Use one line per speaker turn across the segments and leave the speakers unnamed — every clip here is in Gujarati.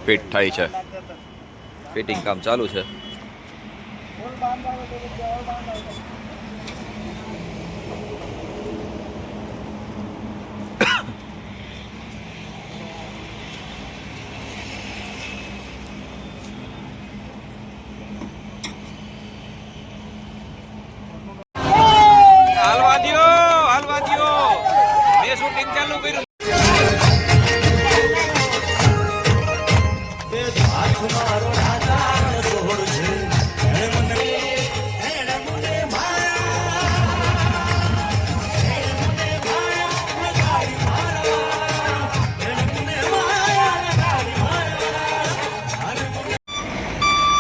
ફિટ થાય છે. ફિટિંગ કામ ચાલુ છે. હાલવા દ્યો મેં શૂટિંગ ચાલુ કર્યું.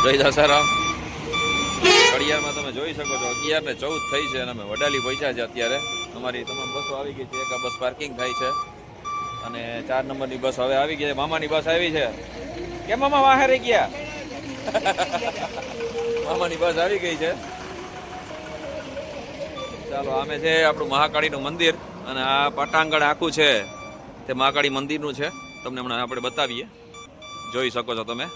જય દાસારામ. ઘડિયાળમાં તમે જોઈ શકો છો 11:14 થઈ છે અને અમે વડાલી પહોંચ્યા છે. અત્યારે અમારી તમામ બસો આવી ગઈ છે. એક બસ પાર્કિંગ થાય છે અને 4 નંબરની બસ હવે આવી ગઈ છે. મામાની બસ આવી છે. કેમ મામા વાહે રહી ગયા? મામાની બસ આવી ગઈ છે. ચાલો, આમે છે આપણું મહાકાળીનું મંદિર અને આ પટાંગણ આખું છે તે મહાકાળી મંદિરનું છે. તમને હમણાં આપણે બતાવીએ. જોઈ શકો છો તમે.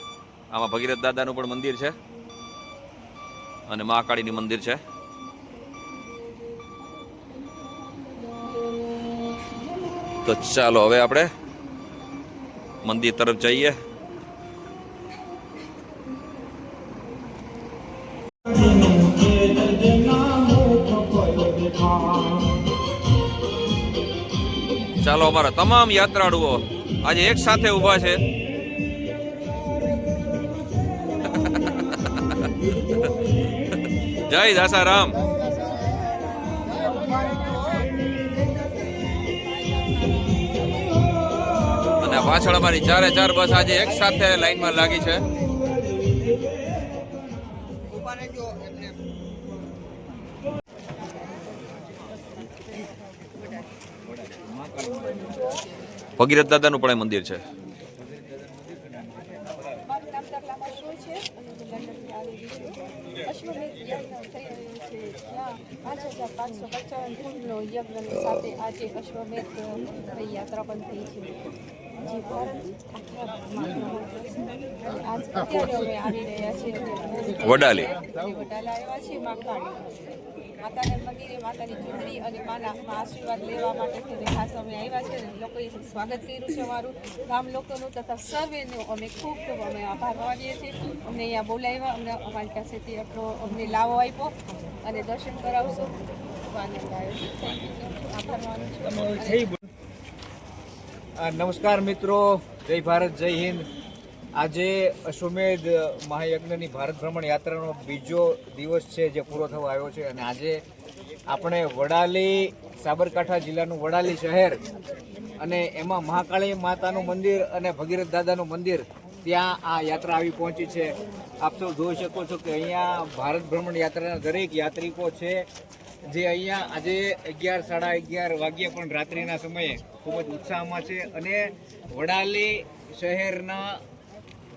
આમાં ભગીરથ દાદાનું પણ મંદિર છે અને મહાકાળીનું મંદિર છે. તો ચાલો હવે આપણે મંદિર તરફ જઈએ. ચાલો, અમારા તમામ યાત્રાળુઓ આજે એક સાથે ઊભા છે. જય દાસારામ. અને પાછળ અમારી 4 બસ આજે એક સાથે લાઈનમાં લાગી છે. ભગીરથ દાદાનું પણ મંદિર છે.
યાત્રા પણ થઈ છે.
વડાલી
આવ્યા છીએ માતાના મંદિરે માતાની ચૂંટણી અને માના આશીર્વાદ લેવા માટે ખાસ અમે આવ્યા છે. લોકોએ સ્વાગત કર્યું છે અમારું ગામ લોકોનું તથા સર્વેનું અમે ખૂબ ખૂબ અમે આભાર માનીએ છીએ. અમને અહીંયા બોલાવ્યા, અમને અમારી પાસેથી એટલો અમને લાવો આપ્યો અને દર્શન કરાવશો. ખૂબ આનંદ આવ્યો. આભાર માનું છું.
નમસ્કાર મિત્રો, જય ભારત, જય હિન્દ. આજે અશ્વમેધ મહાયજ્ઞની ભારત ભ્રમણ યાત્રાનો બીજો દિવસ છે જે પૂરો થવા આવ્યો છે અને આજે આપણે વડાલી, સાબરકાંઠા જિલ્લાનું વડાલી શહેર અને એમાં મહાકાળી માતાનું મંદિર અને ભગીરથ દાદાનું મંદિર, ત્યાં આ યાત્રા આવી પહોંચી છે. આપ સૌ જોઈ શકો છો કે અહીંયા ભારત ભ્રમણ યાત્રાના દરેક યાત્રિકો છે જે અહીંયા આજે 11, સાડા 11 વાગ્યા પણ રાત્રિના સમયે ખૂબ જ ઉત્સાહમાં છે. અને વડાલી શહેરના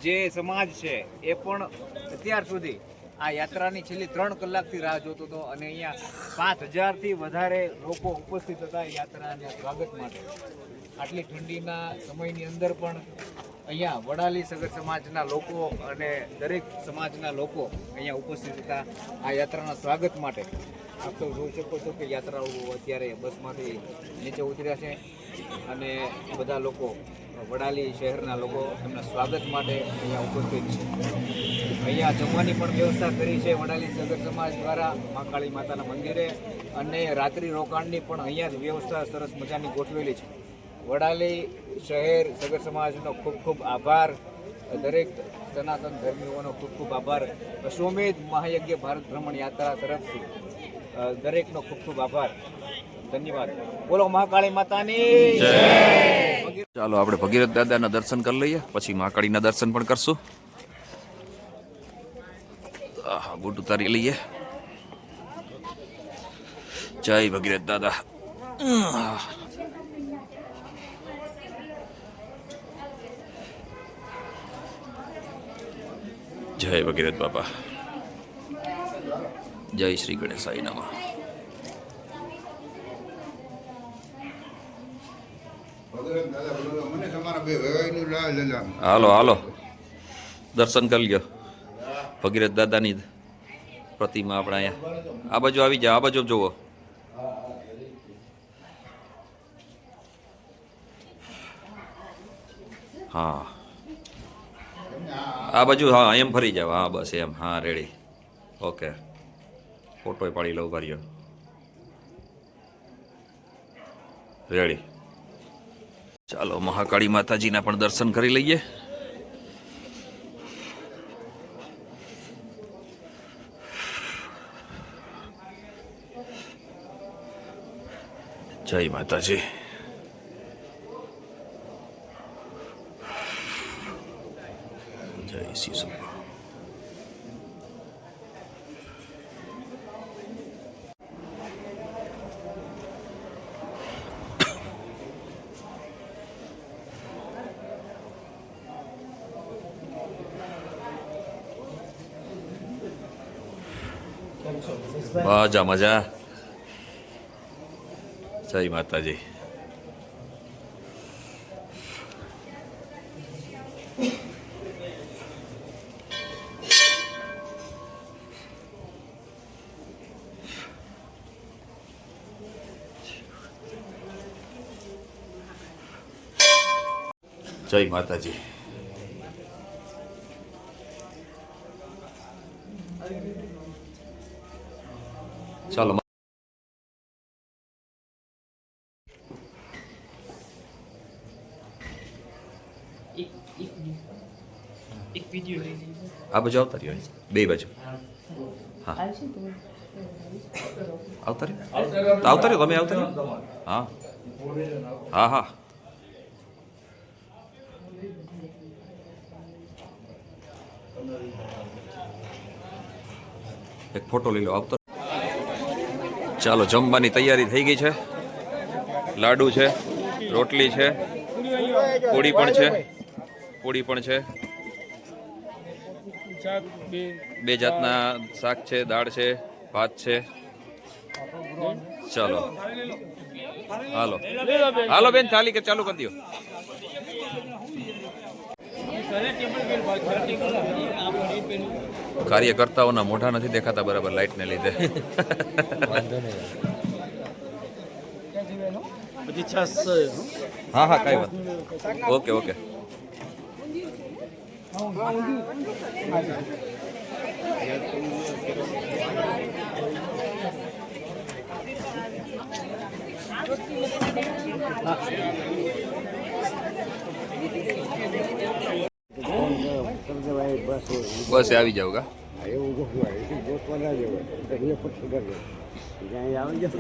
જે સમાજ છે એ પણ અત્યાર સુધી આ યાત્રાની છેલ્લી 3 કલાકથી રાહ જોતો હતો અને અહીંયા 5000થી વધારે લોકો ઉપસ્થિત હતા યાત્રાના સ્વાગત માટે. આટલી ઠંડીના સમયની અંદર પણ અહીંયા વડાલી સગર સમાજના લોકો અને દરેક સમાજના લોકો અહીંયા ઉપસ્થિત હતા આ યાત્રાના સ્વાગત માટે. આપ સૌ જોઈ શકો છો કે યાત્રાળુઓ અત્યારે બસમાંથી નીચે ઉતર્યા છે અને બધા લોકો, વડાલી શહેરના લોકો એમના સ્વાગત માટે અહીંયા ઉપસ્થિત છે. અહીંયા જમવાની પણ વ્યવસ્થા કરી છે વડાલી સગર સમાજ દ્વારા મહાકાળી માતાના મંદિરે અને રાત્રિ રોકાણની પણ અહીંયા જ વ્યવસ્થા સરસ મજાની ગોઠવેલી છે. વડાલી શહેર સગર સમાજનો ખૂબ ખૂબ આભાર. દરેક સનાતન ધર્મીઓનો ખૂબ ખૂબ આભાર. અશ્વમેધ મહાયજ્ઞ ભારત ભ્રમણ યાત્રા તરફથી દરેકનો ખૂબ ખૂબ આભાર. ધન્યવાદ. બોલો મહાકાળી માતાની જય.
ચાલો, આપણે ભગીરથ દાદાના દર્શન કરી લઈએ, પછી મહાકાળીના દર્શન પણ કરશું. બૂટ ઉતારી લઈએ. જય ભગીરથ દાદા. જય ભગીરથ બાપા. જય શ્રી ગણેશાય નમઃ.
મને તમારા
હાલો હાલો દર્શન કરી લ્યો ભગીરથ દાદાની પ્રતિમા આપણે અહીંયા આ બાજુ આવી જાઓ આ બાજુ જુઓ હા આ બાજુ હા એમ ફરી જાવ હા બસ એમ હા રેડી ઓકે ફોટો પાડી લઉં ભર્યો રેડી ચાલો મહાકાળી માતાજીના પણ દર્શન કરી લઈએ જય માતાજી જય શ્રી સુભા મજા મજા જય માતાજી જય માતાજી ચાલો આ બાજુ આવતા રહ્યો બે બાજુ હા આવતા રહ્યો આવતા રહ્યો તમે આવતા રહ્યો હા હા હા એક ફોટો લઈ લો આવતો ચાલો જમવાની તૈયારી થઈ ગઈ છે લાડુ છે રોટલી છે પૂરી પણ છે પૂરી પણ છે બે જાતના શાક છે દાળ છે ભાત છે ચાલો હાલો હાલો બેન થાલી કે ચાલુ કરી દો કાર્યકર્તાઓના મોઢા નથી દેખાતા બરાબર લાઇટને લીધે હા હા કઈ વાત ઓકે ઓકે બસ આવી જાવ કા
એવું ગોઠવાય ગોઠવા ના જવાય આવી જશે